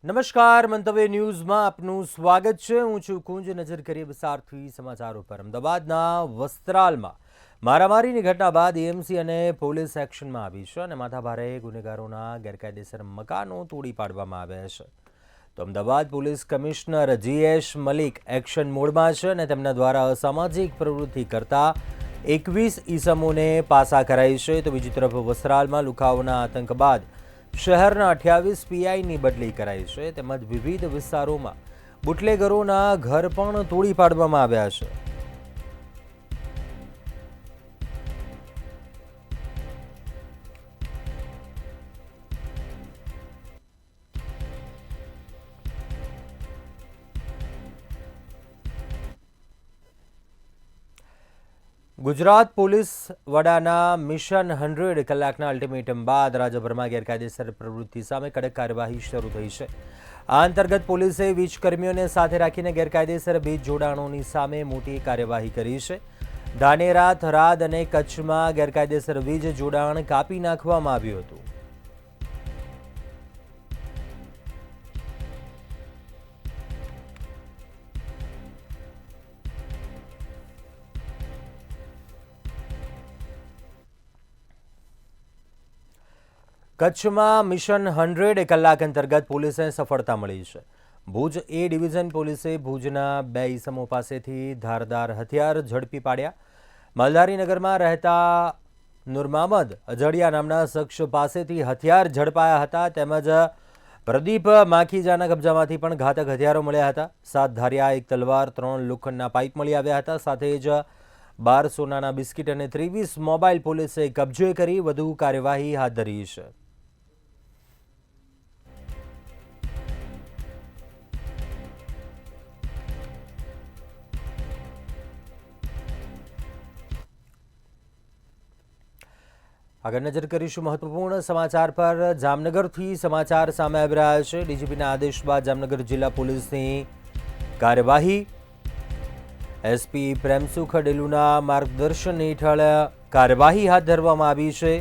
નમસ્કાર, મંતવ્ય ન્યૂઝમાં આપનું સ્વાગત છે. હું છું કુંજ. નજર કરીએ વિસ્તારથી સમાચારો પર. અમદાવાદના વસ્ત્રાલમાં મારામારીની ઘટના બાદ એએમસી અને પોલીસ એક્શનમાં આવી છે અને માથાભારે ગુનેગારોના ગેરકાયદેસર મકાનો તોડી પાડવામાં આવ્યા છે. તો Ahmedabad police commissioner GS Malik action મોડમાં છે અને તેમના દ્વારા અસામાજિક પ્રવૃત્તિ કરતા 21 ઈસમોને પાસા કરાઈ છે. તો બીજી તરફ વસ્ત્રાલમાં લુખાઓના આતંક બાદ શહેરના 28 પીઆઈની બદલી કરાઈ છે. તેમજ વિવિધ વિસ્તારોમાં બુટલેગરોના ઘર પણ તોડી પાડવામાં આવ્યા છે. ગુજરાત પોલીસ વડાના મિશન 100 કલાકના અલ્ટિમેટમ બાદ રાજ્યભરમાં ગેરકાયદેસર પ્રવૃત્તિ સામે કડક કાર્યવાહી શરૂ થઈ છે. આ અંતર્ગત પોલીસે વીજકર્મીઓને સાથે રાખીને ગેરકાયદેસર વીજ જોડાણોની સામે મોટી કાર્યવાહી કરી છે. ધાનેરા, થરાદ અને કચ્છમાં ગેરકાયદેસર વીજ જોડાણ કાપી નાખવામાં આવ્યું હતું. કચ્છમાં મિશન 100 કલાક અંતર્ગત પોલીસને સફળતા મળી છે. ભુજ એ ડિવિઝન પોલીસે ભુજના 2 ઈસમો પાસેથી ધારદાર હથિયાર ઝડપી પાડ્યા. મલધારીનગરમાં રહેતા નુરમામદ અજડિયા નામના શખ્સ પાસેથી હથિયાર ઝડપાયા હતા. તેમજ પ્રદીપ માખીજાના કબજામાંથી પણ ઘાતક હથિયારો મળ્યા હતા. 7 ધારિયા, 1 તલવાર, 3 લોખંડના પાઇપ મળી આવ્યા હતા. સાથે જ 12 સોનાના બિસ્કિટ અને 23 મોબાઈલ પોલીસે કબજે કરી વધુ કાર્યવાહી હાથ ધરી છે. આગળ નજર કરીશું મહત્વપૂર્ણ સમાચાર પર. જામનગરથી સમાચાર સામે આવી રહ્યા છે. ડીજીપીના આદેશ બાદ જામનગર જિલ્લા પોલીસની કાર્યવાહી. એસપી પ્રેમસુખ ડેલુના માર્ગદર્શન હેઠળ કાર્યવાહી હાથ ધરવામાં આવી છે.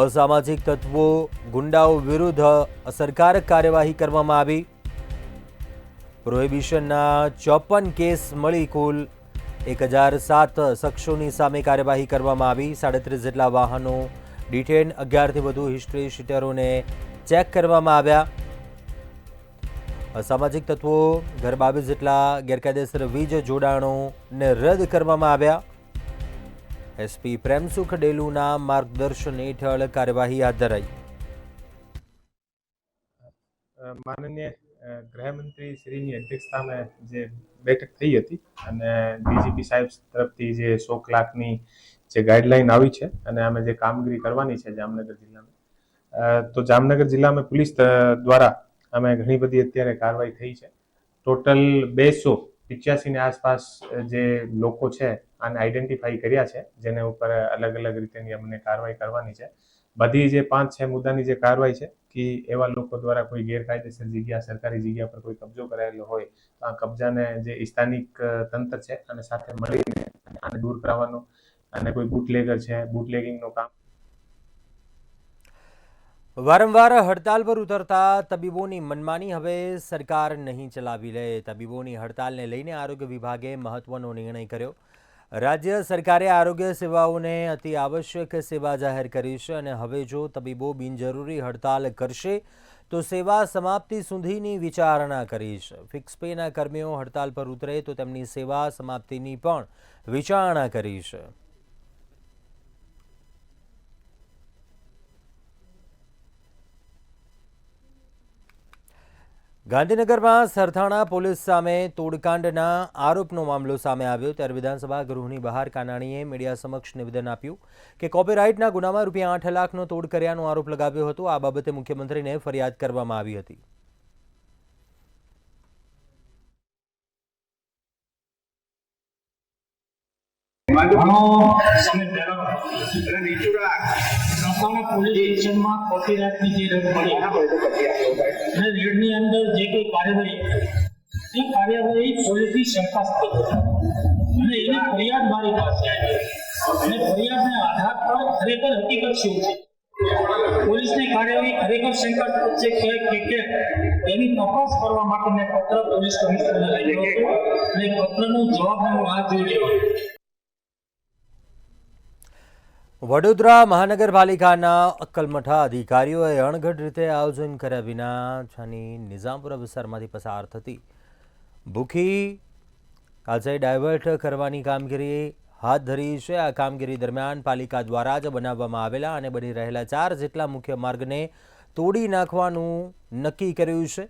અસામાજિક તત્વો, ગુંડાઓ વિરુદ્ધ અસરકારક કાર્યવાહી કરવામાં આવી. પ્રોહિબિશનના 54 કેસ મળી કુલ 1007 શખ્સોની સામે કાર્યવાહી કરવામાં આવી. 37 જેટલા વાહનો ડિટેન, 11થી વધુ હિસ્ટ્રી શીટરોને ચેક કરવામાં આવ્યા. અસામાજિક તત્વો ઘર 22 જેટલા ગેરકાયદેસર વીજ જોડાણોને રદ કરવામાં આવ્યા. એસપી પ્રેમસુખ ડેલુના માર્ગદર્શન હેઠળ કાર્યવાહી હાથ ધરાઈ. માનનીય ગૃહમંત્રી શ્રીની અધ્યક્ષતામાં જે બેઠક થઈ હતી અને ડીજીપી સાહેબ તરફથી જે 100 કલાકની જે ગાઈડલાઈન આવી છે અને અમે જે કામગીરી કરવાની છે જામનગર જિલ્લામાં, તો જામનગર જિલ્લામાં પોલીસ દ્વારા અમે ઘણી બધી અત્યારે કાર્યવાહી થઈ છે. ટોટલ 285 ની આસપાસ જે લોકો છે આને આઈડેન્ટિફાઈ કર્યા છે, જેને ઉપર અલગ અલગ રીતેની અમને કાર્યવાહી કરવાની છે. બધી જે 5-6 મુદ્દાની જે કાર્યવાહી છે કે એવા લોકો દ્વારા કોઈ ગેરકાયદેસર જગ્યા, સરકારી જગ્યા પર કોઈ કબજો કરાયેલો હોય તો આ કબજાને જે સ્થાનિક તંત્ર છે અને સાથે મળીને આને દૂર કરાવવાનું, અને કોઈ બુટલેગર છે, બુટલેગિંગનું કામ. વારંવાર હડતાલ પર ઉતરતા તબીબોની મનમાની હવે સરકાર નહીં ચલાવી લે. તબીબોની હડતાલને લઈને આરોગ્ય વિભાગે મહત્વનો નિર્ણય કર્યો. રાજ્ય સરકારે આરોગ્ય સેવાઓને અતિ આવશ્યક સેવા જાહેર કરી છે અને હવે જો તબીબો બિનજરૂરી હડતાલ કરશે તો સેવા સમાપ્તિ સુધીની વિચારણા કરી છે. ફિક્સ પેના કર્મીઓ હડતાલ પર ઉતરે તો તેમની સેવા સમાપ્તિની પણ વિચારણા કરી છે. ગાંધીનગરમાં સરથાણા પોલીસ સામે તોડકાંડના આરોપનો મામલો સામે આવ્યો. ત્યારે વિધાનસભા ગૃહની બહાર કાનાણીએ મીડિયા સમક્ષ નિવેદન આપ્યું કે કોપીરાઇટના ગુનામાં ₹8 લાખનો તોડ કર્યાનો આરોપ લગાવ્યો હતો. આ બાબતે મુખ્યમંત્રીને ફરિયાદ કરવામાં આવી હતી. પોલીસ સ્ટેશનમાં કોપીરાઇટની જે રેડ મળી અને રેડની અંદર જે કોઈ કાર્યવાહી એ કાર્યવાહી પોલીસની શંકાસ્પદ અને એની ફરિયાદ મારી પાસે આવી અને ફરિયાદના આધાર પર ખરેખર હકીકત શું છે પોલીસની કાર્યવાહી ખરેખર શંકાસ્પદ છે કે એની તપાસ કરવા માટે પત્ર પોલીસ કમિશનરને લખ્યો હતો અને પત્રનો જવાબ હું રાહ જોઈ રહ્યો છું. વડોદરા મહાનગરપાલિકાના અક્કલમઠા અધિકારીઓએ અણઘડ રીતે આયોજન કર્યા વિના છાની નિઝામપુરા વિસ્તારમાંથી પસાર થતી ભૂખી કાચઈ ડાયવર્ટ કરવાની કામગીરી હાથ ધરી છે. આ કામગીરી દરમિયાન પાલિકા દ્વારા જ બનાવવામાં આવેલા અને બની રહેલા 4 જેટલા મુખ્ય માર્ગને તોડી નાખવાનું નક્કી કર્યું છે.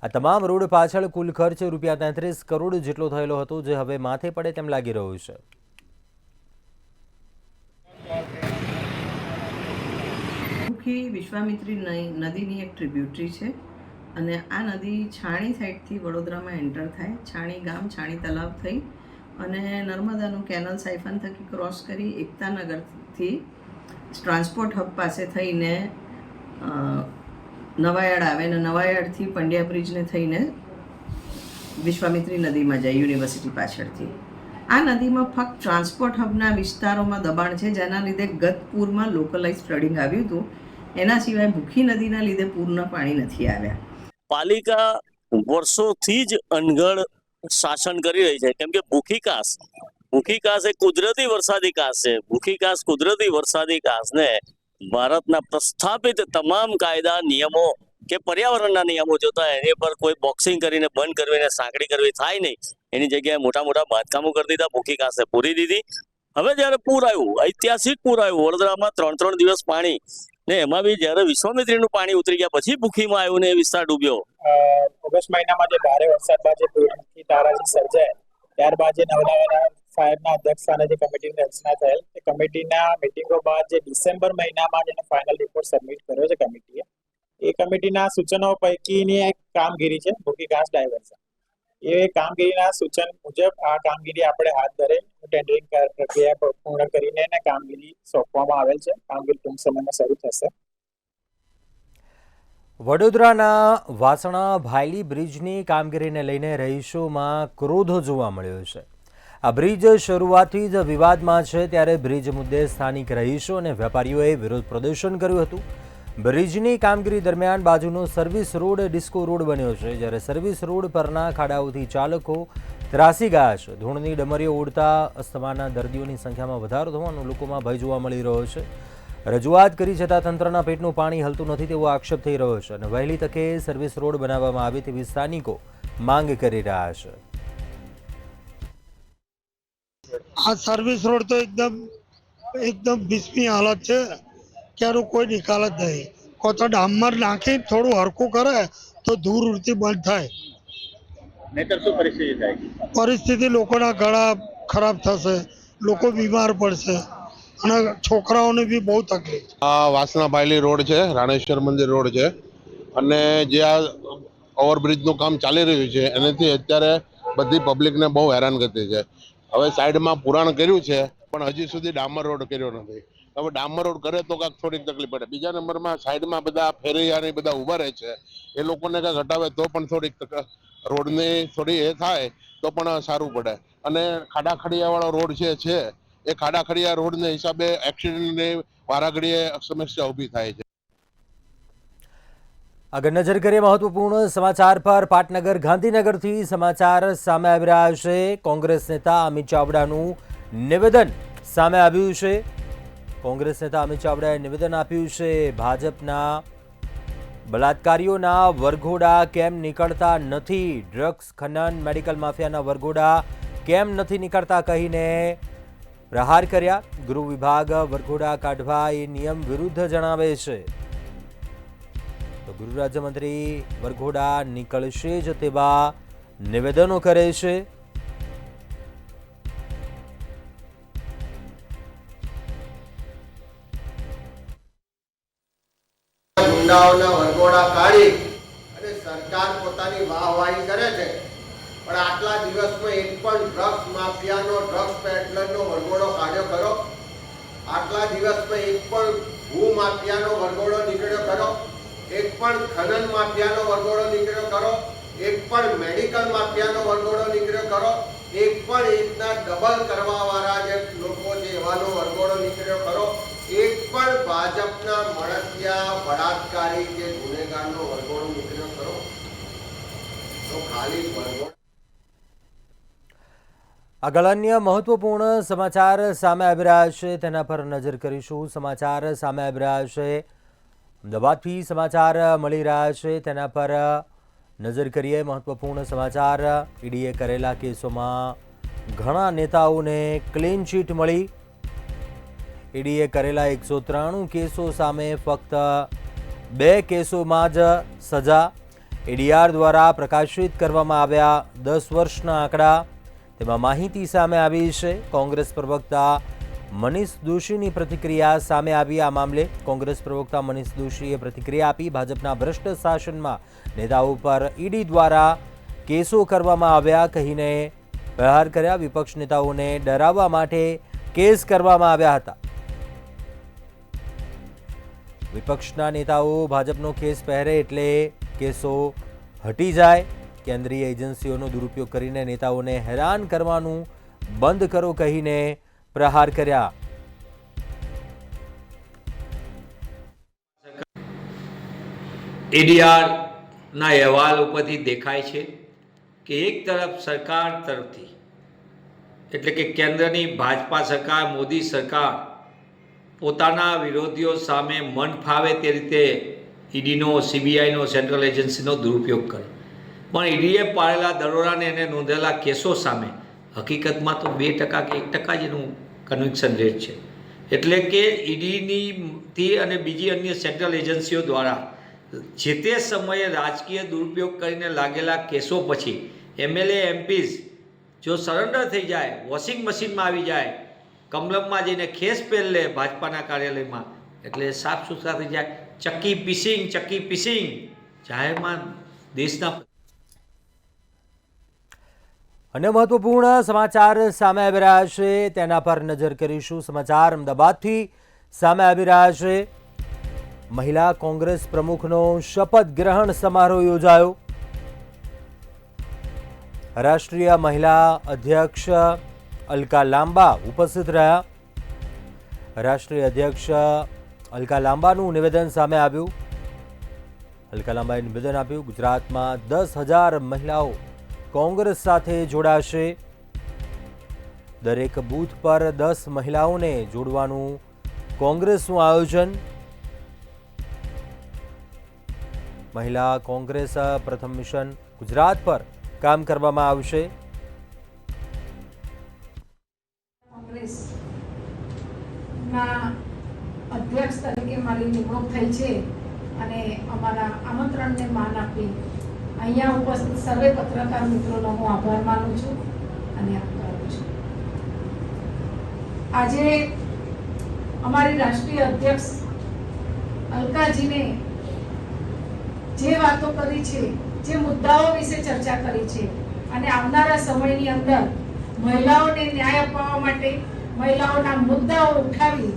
આ તમામ રોડ પાછળ કુલ ખર્ચ ₹33 કરોડ જેટલો થયેલો હતો, જે હવે માથે પડે તેમ લાગી રહ્યું છે. ભૂખી વિશ્વામિત્રી નદીની એક ટ્રિબ્યુટરી છે અને આ નદી છાણી સાઈડથી વડોદરામાં એન્ટર થાય, છાણી ગામ, છાણી તલાવ થઈ અને નર્મદાનું કેનલ સાયફન થકી ક્રોસ કરી એકતાનગરથી ટ્રાન્સપોર્ટ હબ પાસે થઈને નવાયાર્ડ આવે અને નવાયાર્ડથી પંડ્યા બ્રિજને થઈને વિશ્વામિત્રી નદીમાં જાય યુનિવર્સિટી પાછળથી. આ નદીમાં ફક્ત ટ્રાન્સપોર્ટ હબના વિસ્તારોમાં દબાણ છે, જેના લીધે ગત પૂરમાં લોકલાઇઝ ફ્લડિંગ આવ્યું હતું. એના સિવાય ભૂખી નદીના લીધે પૂરના પાણી નથી આવ્યા. પાલિકા વર્ષોથી જ અનગઢ શાસન કરી રહી છે, કેમ કે ભૂખી કાસ એ કુદરતી વરસાદી કાસ છે. ભૂખી કાસ કુદરતી વરસાદી કાસને ભારતના પ્રસ્થાપિત તમામ કાયદા નિયમો કે પર્યાવરણના નિયમો જોતા એની પર કોઈ બોક્સિંગ કરીને બંધ કરવીને સાંકડી કરવી થાય નહીં. એની જગ્યાએ મોટા મોટા બાંધકામો કરી દીધા, ભૂખી કાસે પૂરી દીધી. હવે જયારે પૂર આવ્યું, ઐતિહાસિક પૂર આવ્યું, વડોદરામાં 3 દિવસ પાણી ને એમાં બી જયારે વિશ્વામિત્રીનું પાણી ઉતરી ગયા પછી ભૂખીમાં આવ્યું ને એ વિસ્તાર ડૂબ્યો. ઓગસ્ટ મહિનામાં જે ભારે વરસાદ બાદ જે પૂરની તારાજી સર્જાય ત્યારબાદ જે નવલાવાલા ફાયરના અધ્યક્ષ સ્થાને જે કમિટીની રચના થયેલ, તે કમિટીના મિટિંગો બાદ જે ડિસેમ્બર મહિનામાં જેનો ફાઇનલ રિપોર્ટ સબમિટ કર્યો છે કમિટીએ, એ કમિટીના સૂચનો પૈકીની એક કામગીરી છે ભૂખી ઘાસ ડાયવર્ઝન. એ કામગીરીના સૂચન મુજબ આ કામગીરી આપણે હાથ ધરે ટેન્ડરિંગ પ્રક્રિયા પૂર્ણ કરીને એને કામગીરી સોંપવામાં આવેલ છે. કામગીરી ટૂંક સમયમાં શરૂ થશે. વડોદરાના વાસણા ભાયલી બ્રિજની કામગીરીને લઈને રહીશોમાં ક્રોધ જોવા મળ્યો છે. આ બ્રિજ શરૂઆતથી જ વિવાદમાં છે, ત્યારે બ્રિજ મુદ્દે સ્થાનિક રહીશો અને વેપારીઓએ વિરોધ પ્રદર્શન કર્યું હતું. બ્રિજની કામગીરી દરમિયાન બાજુનો સર્વિસ રોડ ડિસ્કો રોડ બન્યો છે, જ્યારે સર્વિસ રોડ પરના ખાડાઓથી ચાલકો ત્રાસી ગયા છે. ધૂળની ડમરીઓ ઉડતા અસ્થમાના દર્દીઓની સંખ્યામાં વધારો થવાનો લોકોમાં ભય જોવા મળી રહ્યો છે. રજૂઆત કરી છતાં તંત્રના પેટનું પાણી હલતું નથી તેવો આક્ષેપ થઈ રહ્યો છે અને વહેલી તકે સર્વિસ રોડ બનાવવામાં આવે તેવી સ્થાનિકો માંગ કરી રહ્યા છે. આ સર્વિસ રોડ તો એકદમ બિસ્મી હાલત છે, ક્યારું કોઈ નિકાલ જ નહીં. કો તો ડામર નાખી થોડું હરકું કરે તો ધૂળ ઉડતી બંધ થાય. પરિસ્થિતિ લોકોના ગળા ખરાબ થશે, લોકો બીમાર પડશે અને છોકરાઓને બી બહુ તકલીફ. આ વાસણા ભાયલી રોડ છે, રાણેશ્વર મંદિર રોડ છે અને જે આ ઓવરબ્રિજનું કામ ચાલી રહ્યું છે એનાથી અત્યારે બધી પબ્લિકને બહુ હેરાનગતિ છે. હવે સાઈડમાં પુરાણ કર્યું છે પણ હજી સુધી ડામર રોડ કર્યો નથી. હવે ડામર રોડ કરે તો કાંઈક થોડીક તકલીફ પડે. બીજા નંબરમાં સાઈડમાં બધા ફેરિયા બધા ઊભા રહે છે, એ લોકોને કાંઈક હટાવે તો પણ થોડીક રોડની થોડી એ થાય તો પણ સારું પડે. અને ખાડાખડિયાવાળો રોડ છે એ ખાડાખડિયા રોડને હિસાબે એક્સિડન્ટની વારાઘડીએ સમસ્યા ઊભી થાય છે. આગળ નજર કરીએ મહત્વપૂર્ણ સમાચાર પર. પાટનગર ગાંધીનગરથી સમાચાર સામે આવી રહ્યા છે. કોંગ્રેસ નેતા અમિત ચાવડાનું નિવેદન સામે આવ્યું છે. કોંગ્રેસ નેતા અમિત ચાવડાએ નિવેદન આપ્યું છે, ભાજપના બળાત્કારીઓના વરઘોડા કેમ નીકળતા નથી, ડ્રગ્સ ખનન મેડિકલ માફિયાના વરઘોડા કેમ નથી નીકળતા કહીને પ્રહાર કર્યા. ગૃહ વિભાગ વરઘોડા કાઢવા એ નિયમ વિરુદ્ધ જણાવે છે. તો ગૃહ રાજ્યમંત્રી વરઘોડા નીકળશે જ તેવા નિવેદનો કરે છે. ગુંડાઓના વરઘોડા કાઢી અને સરકાર પોતાની વાહવાહી કરે છે, પણ આટલા દિવસમાં એક પણ ડ્રગ્સ માફિયાનો, ડ્રગ્સ પેડલરનો વરઘોડો કાઢ્યો ખરો? આટલા દિવસમાં એક પણ ભૂ માફિયાનો વરઘોડો નીકળ્યો ખરો? એક પણ ખનન માફિયાનો વરઘોડો નીકળ્યો ખરો? એક પણ મેડિકલ માફિયાનો વરઘોડો નીકળ્યો ખરો? એક પણ રીતના ડબલ કરવાવાળા જે લોકો છે એવાનો વરઘોડો નીકળ્યો ખરો? એક પણ ભાજપના મળતિયા બળાત્કારી કે ગુનેગારનો વરઘોડો નીકળ્યો ખરો? તો ખાલી વરઘોડો. આગળ અન્ય મહત્વપૂર્ણ સમાચાર સામે આવી રહ્યા છે, તેના પર નજર કરીશું. સમાચાર સામે આવી રહ્યા છે, અમદાવાદથી સમાચાર મળી રહ્યા છે, તેના પર નજર કરીએ. મહત્વપૂર્ણ સમાચાર. ઈડીએ કરેલા કેસોમાં ઘણા નેતાઓને ક્લીન ચીટ મળી. ઈડીએ કરેલા 193 કેસો સામે ફક્ત 2 કેસોમાં જ સજા. એડીઆર દ્વારા પ્રકાશિત કરવામાં આવ્યા 10 વર્ષના આંકડા, તેમાં માહિતી સામે આવી છે. કોંગ્રેસ પ્રવક્તા મનીષ દોશીની પ્રતિક્રિયા સામે આવી. આ મામલે કોંગ્રેસ પ્રવક્તા મનીષ દોશીએ પ્રતિક્રિયા આપી. ભાજપના ભ્રષ્ટ શાસનમાં નેતાઓ પર ઈડી દ્વારા કેસો કરવામાં આવ્યા કહીને પ્રહાર કર્યા. વિપક્ષ નેતાઓને ડરાવવા માટે કેસ કરવામાં આવ્યા હતા. વિપક્ષના નેતાઓ ભાજપનો કેસ પહેરે એટલે કેસો હટી જાય. કેન્દ્રીય એજન્સીઓનો દુરુપયોગ કરીને નેતાઓને હેરાન કરવાનું બંધ કરો કહીને પ્રહાર કર્યા. એડીઆરના અહેવાલ ઉપરથી દેખાય છે કે એક તરફ સરકાર તરફથી, એટલે કે કેન્દ્રની ભાજપા સરકાર, મોદી સરકાર પોતાના વિરોધીઓ સામે મન ફાવે તે રીતે ઈડીનો, સીબીઆઈનો, સેન્ટ્રલ એજન્સીનો દુરુપયોગ કરે. પણ ઈડીએ પાડેલા દરોડાને એને નોંધેલા કેસો સામે હકીકતમાં તો 2% કે 1% જ એનું કન્વિક્શન રેટ છે. એટલે કે ઈડીની અને બીજી અન્ય સેન્ટ્રલ એજન્સીઓ દ્વારા જે તે સમયે રાજકીય દુરુપયોગ કરીને લાગેલા કેસો પછી એમએલએ, એમપીઝ જો સરેન્ડર થઈ જાય, વોશિંગ મશીનમાં આવી જાય, કમલમમાં જઈને ખેસ પહેર લે ભાજપાના કાર્યાલયમાં, એટલે સાફ સુથરા થઈ જાય. ચક્કી પીસિંગ જાહેરમાં દેશના. અન્ય મહત્વપૂર્ણ સમાચાર સામે આવી રહ્યા છે, તેના પર નજર કરીશું. સમાચાર અમદાવાદથી સામે આવી રહ્યા છે. મહિલા કોંગ્રેસ પ્રમુખનો શપથ ગ્રહણ સમારોહ યોજાયો. રાષ્ટ્રીય મહિલા અધ્યક્ષ અલકા લાંબા ઉપસ્થિત રહ્યા. રાષ્ટ્રીય અધ્યક્ષ અલકા લાંબાનું નિવેદન સામે આવ્યું. અલકા લાંબાએ નિવેદન આપ્યું, ગુજરાતમાં 10,000 મહિલાઓ કોંગ્રેસ સાથે જોડાશે. દરેક બૂથ પર 10 મહિલાઓને જોડવાનું કોંગ્રેસનું આયોજન. મહિલા કોંગ્રેસ પ્રથમ મિશન ગુજરાત પર કામ કરવામાં આવશે. કોંગ્રેસના અધ્યક્ષ તરીકે મારી નિમણૂક થઈ છે અને અમારા આમંત્રણને માન આપી અહીંયા ઉપસ્થિત સર્વે પત્રકાર મિત્રોનો હું આભાર માનું છું અને આવકારું છું. આજે અમારી રાષ્ટ્રીય અધ્યક્ષ અલકાજીને જે વાતો કરી છે, જે મુદ્દાઓ વિશે ચર્ચા કરી છે અને આવનારા સમયની અંદર મહિલાઓને ન્યાય અપાવવા માટે, મહિલાઓના મુદ્દાઓ ઉઠાવી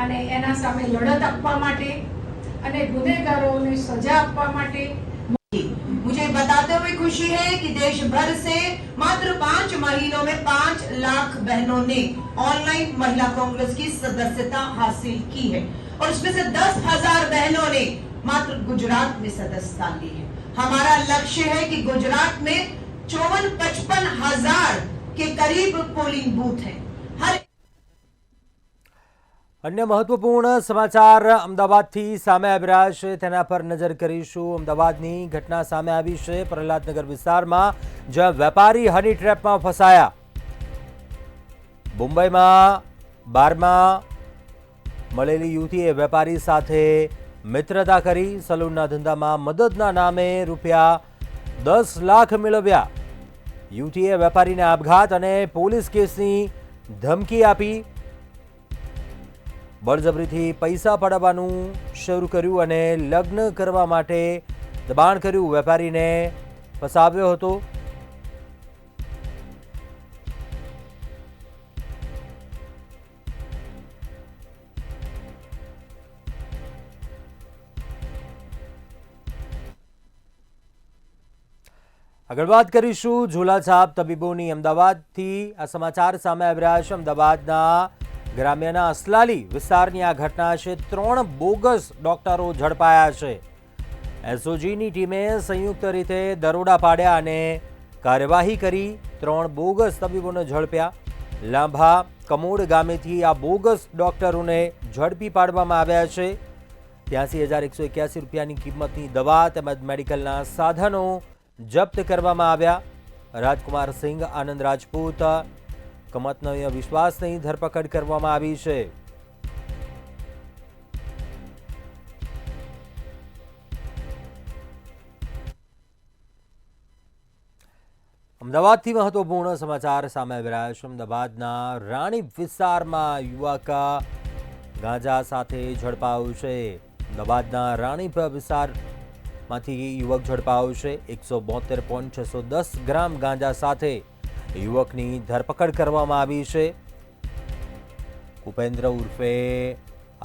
અને એના સામે લડત આપવા માટે અને ગુનેગારોને સજા આપવા માટે. मुझे बताते हुए खुशी है कि देश भर से मात्र 5 महीनों में 5 लाख बहनों ने ऑनलाइन महिला कांग्रेस की सदस्यता हासिल की है और उसमें से 10,000 बहनों ने मात्र गुजरात में सदस्यता ली है. हमारा लक्ष्य है कि गुजरात में 54-55 हजार के करीब पोलिंग बूथ हैं. हर અન્ય મહત્વપૂર્ણ સમાચાર અમદાવાદથી સામે આવી રહ્યા છે, તેના પર નજર કરીશું. અમદાવાદની ઘટના સામે આવી છે પ્રહલાદનગર વિસ્તારમાં, જ્યાં વેપારી હની ટ્રેપમાં ફસાયા. મુંબઈમાં બારમાં મળેલી યુવતીએ વેપારી સાથે મિત્રતા કરી. સલૂનના ધંધામાં મદદના નામે રૂપિયા 10 લાખ મેળવ્યા. યુવતીએ વેપારીને આપઘાત અને પોલીસ કેસની ધમકી આપી. બળજબરીથી પૈસા પડાવવાનું શરૂ કર્યું અને લગ્ન કરવા માટે દબાણ કર્યું. વેપારીને ફસાવ્યો હતો. આગળ વાત કરીશું ઝોલાછાપ તબીબોની. અમદાવાદથી આ સમાચાર સામે આવી રહ્યા છે. અમદાવાદના ગ્રામ્યના અસલાલી વિસ્તારની આ ઘટના છે. 3 બોગસ ડોક્ટરો ઝડપાયા છે. એસઓજીની ટીમે સંયુક્ત રીતે દરોડા પાડ્યા અને કાર્યવાહી કરી 3 બોગસ તબીબોને ઝડપ્યા. લાંભા કમોડ ગામેથી આ બોગસ ડોક્ટરોને ઝડપી પાડવામાં આવ્યા છે. 83,181 રૂપિયાની કિંમતની દવા તેમજ મેડિકલના સાધનો જપ્ત કરવામાં આવ્યા. રાજકુમાર સિંઘ, આનંદ રાજપૂત, કમતનય વિશ્વાસની ધરપકડ કરવામાં આવી છે. અમદાવાદથી મહત્વપૂર્ણ સમાચાર સામે આવી રહ્યા છે. અમદાવાદના રાણીપ વિસ્તારમાં યુવક ગાંજા સાથે ઝડપાયો છે. અમદાવાદના રાણીપ વિસ્તારમાંથી યુવક ઝડપાયો છે. 172.610 ગ્રામ ગાંજા સાથે યુવકની ધરપકડ કરવામાં આવી છે. ઉપેન્દ્ર ઉર્ફે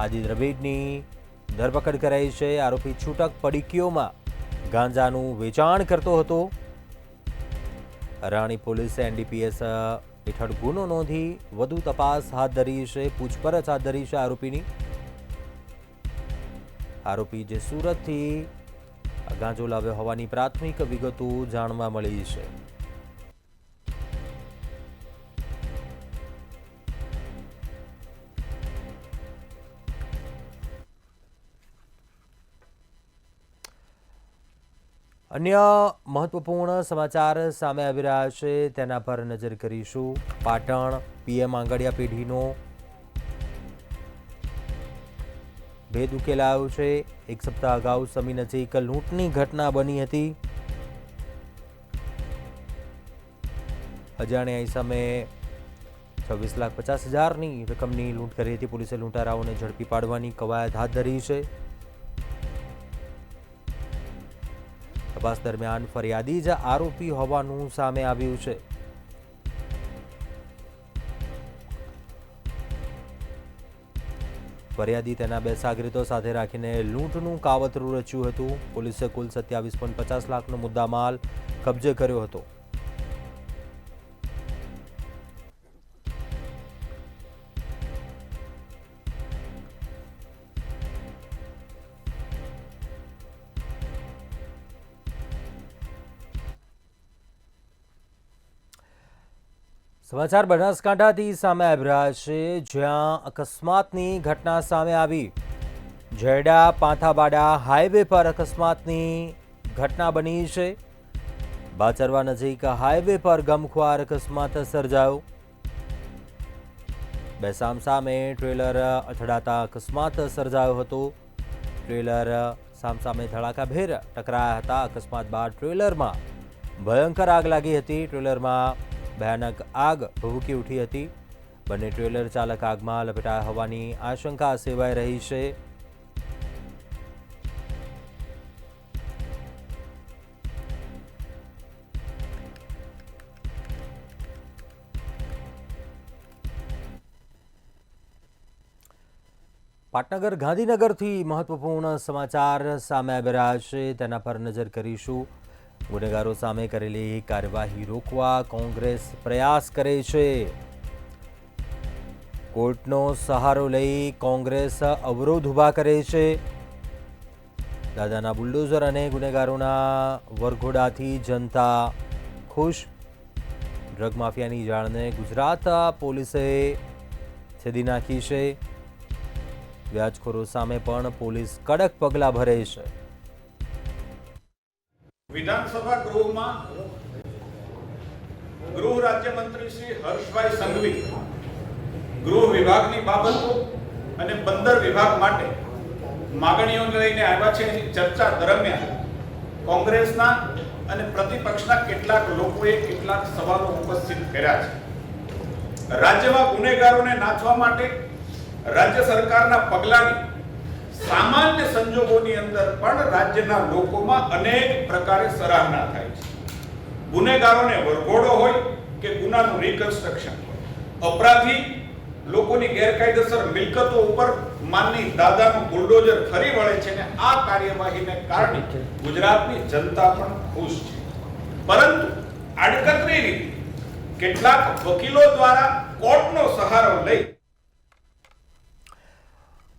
આદિ દ્રવિડની ધરપકડ કરાઈ છે. આરોપી છૂટક પડીકીઓમાં ગાંજાનું વેચાણ કરતો હતો. રાણી પોલીસે એનડીપીએસ હેઠળ ગુનો નોંધી વધુ તપાસ હાથ ધરી છે. પૂછપરછ હાથ ધરી છે આરોપીની. આરોપી જે સુરતથી ગાંજો લાવ્યો હોવાની પ્રાથમિક વિગતો જાણવા મળી છે. અન્ય મહત્વપૂર્ણ સમાચાર સામે આવી રહ્યા છે, તેના પર નજર કરીશું. પાટણ પીએમ આંગડિયા પેઢીનો ભેદ ઉકેલાયો છે. 1 સપ્તાહ અગાઉ સમી નજીક લૂંટની ઘટના બની હતી. અજાણ્યા ઇસમે 26,50,000ની રકમની લૂંટ કરી હતી. પોલીસે લૂંટારાઓને ઝડપી પાડવાની કવાયત હાથ ધરી છે. તપાસ દરમિયાન ફરિયાદી જ આરોપી હોવાનું સામે આવ્યું છે. ફરિયાદી તેના 2 સાગરીતો સાથે રાખીને લૂંટનું કાવતરું રચ્યું હતું. પોલીસે કુલ 27.50 લાખનો મુદ્દામાલ કબજે કર્યો હતો. સમાચાર બનાસકાંઠાથી સામે આવી રહ્યા છે, જ્યાં અકસ્માતની ઘટના સામે આવી. જેડા પાંથાબાડા હાઈવે પર અકસ્માતની ઘટના બની છે. બાચરવા નજીક હાઈવે પર ગમખ્વાર અકસ્માત સર્જાયો. 2 સામસામે ટ્રેલર અથડાતા અકસ્માત સર્જાયો હતો. ટ્રેલર સામસામે ધડાકાભેર ટકરાયા હતા. અકસ્માત બાદ ટ્રેલરમાં ભયંકર આગ લાગી હતી. ટ્રેલરમાં ભયાનક આગ ભભૂકી ઉઠી હતી. બંને ટ્રેલર ચાલક આગમાં લપેટાયા હોવાની આશંકા સેવાઈ રહી છે. પાટનગર ગાંધીનગરથી મહત્વપૂર્ણ સમાચાર સામે આવી રહ્યા છે, તેના પર નજર કરીશું. ગુનેગારો સામે કરેલી કાર્યવાહી રોકવા કોંગ્રેસ પ્રયાસ કરે છે. કોર્ટનો સહારો લઈ કોંગ્રેસ અવરોધ ઊભા કરે છે. દાદાના બુલડોઝર અને ગુનેગારોના વરઘોડાથી જનતા ખુશ. ડ્રગ માફિયાની જાળને ગુજરાત પોલીસે છેદી નાખી છે. વ્યાજખોરો સામે પણ પોલીસ કડક પગલાં ભરે છે. વિધાનસભા ગૃહમાં ગૃહ રાજ્યમંત્રી શ્રી હર્ષભાઈ સંઘવી ગૃહ વિભાગની બાબતો અને બંદર વિભાગ માટે માગણીઓને લઈને આવ્યા છે. એની ચર્ચા દરમિયાન કોંગ્રેસના અને પ્રતિપક્ષના કેટલાક લોકોએ કેટલાક સવાલો ઉપસ્થિત કર્યા છે. રાજ્યમાં ગુનેગારોને નાથવા માટે રાજ્ય સરકારના પગલાંની સામાન્ય સંજોગોની અંદર પણ રાજ્યના લોકોમાં અનેક પ્રકારે સરાહના થાય છે. ગુનેગારોને વરઘોડો હોય કે ગુનાનું રિકન્સ્ટ્રક્શન હોય, અપરાધી લોકોની ગેરકાયદેસર મિલકતો ઉપર માનની દાદાનું બુલડોઝર ફરી વળે છે ને આ કાર્યવાહીને કારણે ગુજરાતની જનતા પણ ખુશ છે. પરંતુ આડકતરી રીતે કેટલાક વકીલો દ્વારા કોર્ટનો સહારો લઈ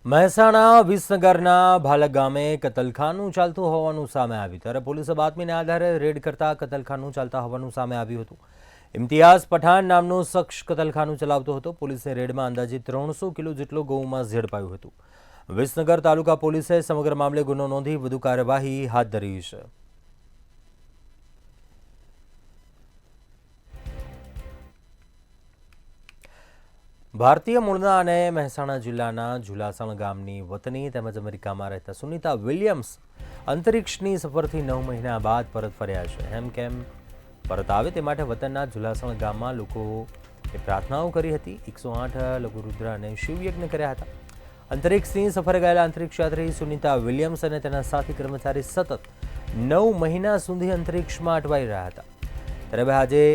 મહેસાણા વિસનગરના ભાલક ગામે કતલખાનું ચાલતું હોવાનું સામે આવ્યું ત્યારે પોલીસે બાતમીના આધારે રેડ કરતા કતલખાનું ચાલતા હોવાનું સામે આવ્યું હતું. ઇમ્તિયાઝ પઠાણ નામનો શખ્સ કતલખાનું ચલાવતો હતો. પોલીસે રેડમાં અંદાજિત 300 કિલો જેટલો ગૌમાંસ ઝડપાયું હતું. વિસનગર તાલુકા પોલીસે સમગ્ર મામલે ગુનો નોંધી વધુ કાર્યવાહી હાથ ધરી છે. ભારતીય મૂળના અને મહેસાણા જિલ્લાના ઝુલાસણ ગામની વતની તેમજ અમેરિકામાં રહેતા સુનિતા વિલિયમ્સ અંતરિક્ષની સફરથી 9 મહિના બાદ પરત ફર્યા છે. એમ કેમ પરત આવે તે માટે વતનના ઝુલાસણ ગામમાં લોકોએ પ્રાર્થનાઓ કરી હતી. 108 લઘુરુદ્ર અને શિવયજ્ઞ કર્યા હતા. અંતરિક્ષની સફરે ગયેલા અંતરિક્ષયાત્રી સુનિતા વિલિયમ્સ અને તેના સાથી કર્મચારી સતત 9 મહિના સુધી અંતરિક્ષમાં અટવાઈ રહ્યા હતા. ત્યારે આજે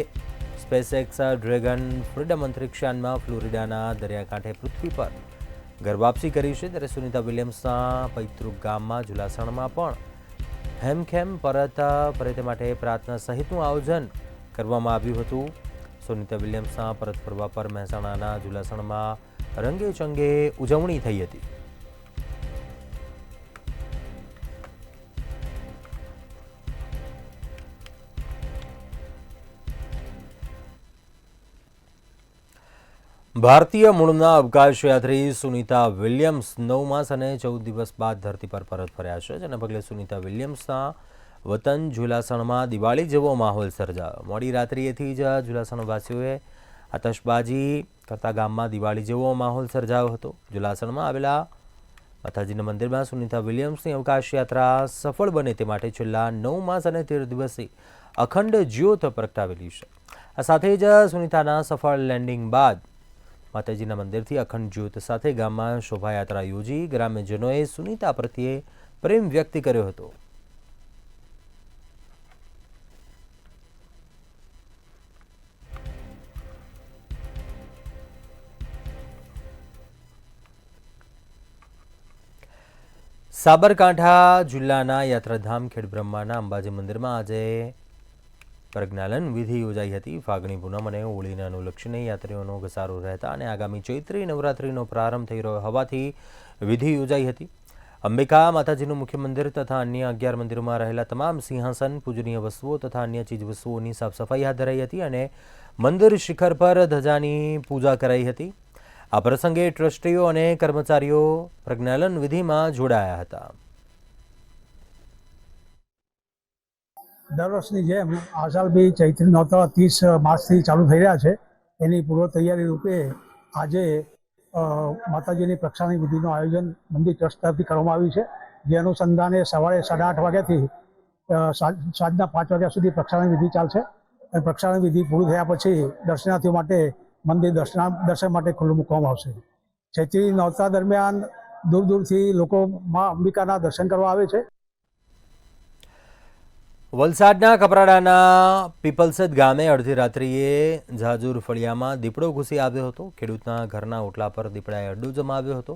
સ્પેસએક્સ ડ્રેગન ફ્રીડમ અંતરિક્ષયાનમાં ફ્લોરિડાના દરિયાકાંઠે પૃથ્વી પર ઘર વાપસી કરી છે. ત્યારે સુનિતા વિલિયમ્સના પૈતૃક ગામમાં ઝુલાસણમાં પણ હેમખેમ પરત ફરે તે માટે પ્રાર્થના સહિતનું આયોજન કરવામાં આવ્યું હતું. સુનિતા વિલિયમ્સના પરત ફરવા પર મહેસાણાના ઝુલાસણમાં રંગે ચંગે ઉજવણી થઈ હતી. ભારતીય મૂળના અવકાશયાત્રી સુનિતા વિલિયમ્સ 9 માસ અને 14 દિવસ બાદ ધરતી પર પરત ફર્યા છે. જેને પગલે સુનિતા વિલિયમ્સના વતન ઝુલાસણમાં દિવાળી જેવો માહોલ સર્જાયો. મોડી રાત્રિએથી જ ઝુલાસણવાસીઓએ આતશબાજી કરતા ગામમાં દિવાળી જેવો માહોલ સર્જાયો હતો. ઝુલાસણમાં આવેલા માતાજીના મંદિરમાં સુનિતા વિલિયમ્સની અવકાશ યાત્રા સફળ બને તે માટે છેલ્લા 9 માસ અને 13 દિવસથી અખંડ જ્યોત પ્રગટાવેલી છે. આ સાથે જ સુનિતાના સફળ લેન્ડિંગ બાદ માતાજીના મંદિરથી અખંડ જ્યોત સાથે ગામમાં શોભાયાત્રા યોજી ગ્રામ્યજનોએ સુનિતા પ્રત્યે પ્રેમ વ્યક્ત કર્યો હતો. સાબરકાંઠા જિલ્લાના યાત્રાધામ ખેડબ્રહ્માના અંબાજી મંદિરમાં આજે પ્રજ્ઞાલન વિધિ યોજાઈ હતી. ફાગણી પૂનમ અને હોળીને અનુલક્ષીને યાત્રીઓનો ઘસારો રહેતા અને આગામી ચૈત્રી નવરાત્રિનો પ્રારંભ થઈ રહ્યો હોવાથી વિધિ યોજાઈ હતી. અંબિકા માતાજીનું મુખ્ય મંદિર તથા અન્ય 11 મંદિરોમાં રહેલા તમામ સિંહાસન, પૂજનીય વસ્તુઓ તથા અન્ય ચીજવસ્તુઓની સાફ સફાઈ હાથ ધરાઈ હતી અને મંદિર શિખર પર ધજાની પૂજા કરાઈ હતી. આ પ્રસંગે ટ્રસ્ટીઓ અને કર્મચારીઓ પ્રજ્ઞાલન વિધિમાં જોડાયા હતા. દર વર્ષની જેમ આ સાલ બી ચૈત્રી નોરતા 30 માર્ચથી ચાલુ થઈ રહ્યા છે. એની પૂર્વ તૈયારી રૂપે આજે માતાજીની પ્રક્ષાલન વિધિનું આયોજન મંદિર ટ્રસ્ટ તરફથી કરવામાં આવ્યું છે. જે અનુસંધાને સવારે 8:30 વાગ્યાથી સાંજના 5 વાગ્યા સુધી પ્રક્ષાલન વિધિ ચાલશે. અને પ્રક્ષાલન વિધિ પૂરી થયા પછી દર્શનાર્થીઓ માટે મંદિર દર્શન માટે ખુલ્લું મૂકવામાં આવશે. ચૈત્રી નોરતા દરમિયાન દૂર દૂરથી લોકો મા અંબિકાના દર્શન કરવા આવે છે. વલસાડના કપરાડાના પીપલસદ ગામે અડધી રાત્રિએ ઝાજુર ફળિયામાં દીપડો ઘૂસી આવ્યો હતો. ખેડૂતના ઘરના ઓટલા પર દીપડાએ અડ્ડો જમાવ્યો હતો.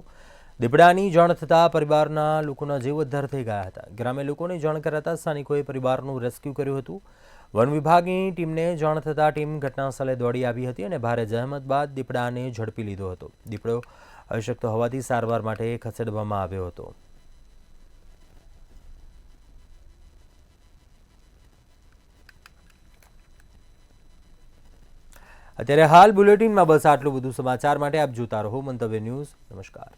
દીપડાની જાણ થતાં પરિવારના લોકોના જીવ ઉદ્ધાર થઈ ગયા હતા. ગ્રામ્ય લોકોને જાણ કરાતા સ્થાનિકોએ પરિવારનું રેસ્ક્યુ કર્યું હતું. વન વિભાગની ટીમને જાણ થતાં ટીમ ઘટનાસ્થળે દોડી આવી હતી અને ભારે જહેમત બાદ દીપડાને ઝડપી લીધો હતો. દીપડો અશક્ત હોવાથી સારવાર માટે ખસેડવામાં આવ્યો હતો. અત્યારે હાલ બુલેટિનમાં બસ આટલું. બધું સમાચાર માટે આપ જોતા રહો મંતવ્ય ન્યૂઝ. નમસ્કાર.